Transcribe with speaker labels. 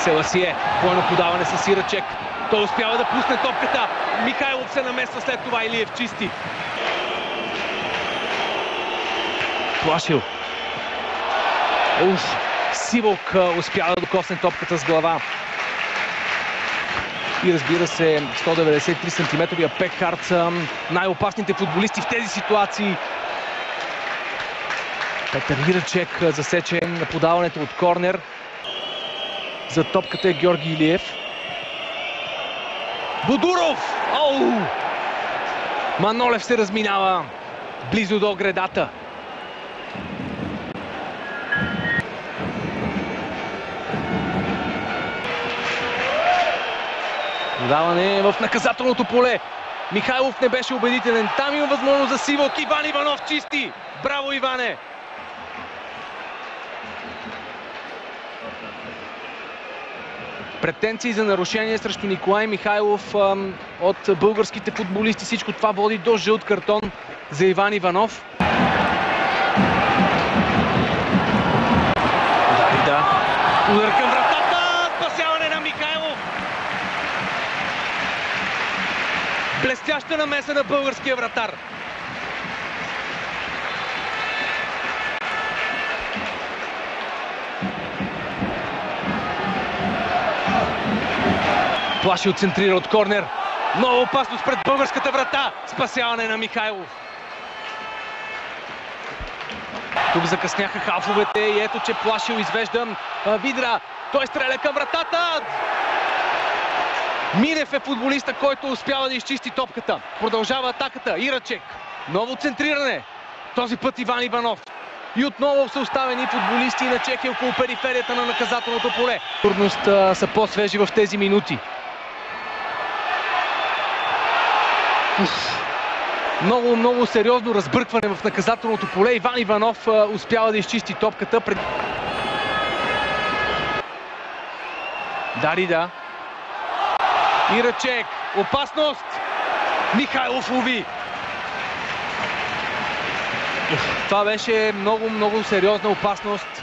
Speaker 1: Селасие, двойно подаване с Ирачек. Той успява да пусне топката. Михайлов се намества, след това Илиев чисти. Плашил. Сивок успява да докосне топката с глава. И разбира се, 193 см Пекхард са най-опасните футболисти в тези ситуации. Петър Ирачек засече на подаването от корнер. За топката е Георги Илиев. Бодуров! Манолев се разминава близо до гредата. Подаване в наказателното поле. Михайлов не беше убедителен. Там има възможност за Сивок. Иван Иванов чисти. Браво, Иване! Претенции за нарушение срещу Николай Михайлов от българските футболисти. Всичко това води до жълт картон за Иван Иванов. Да. Удар към вратата. Спасяване на Михайлов. Блестяща намеса на българския вратар. Плашил центрира от корнер. Нова опасност пред българската врата. Спасяване на Михайлов. Тук закъсняха халфовете и ето, че Плашил извежда Видра. Той стреля към вратата. Минев е футболиста, който успява да изчисти топката. Продължава атаката. Ирачек. Ново центриране. Този път Иван Иванов. И отново са оставени футболисти на Чехия около периферията на наказателното поле. Трудност са по-свежи в тези минути. Много сериозно разбъркване в наказателното поле. Иван Иванов успява да изчисти топката. Дарида. Ирачек. Опасност. Михайлов лови. Това беше много сериозна опасност.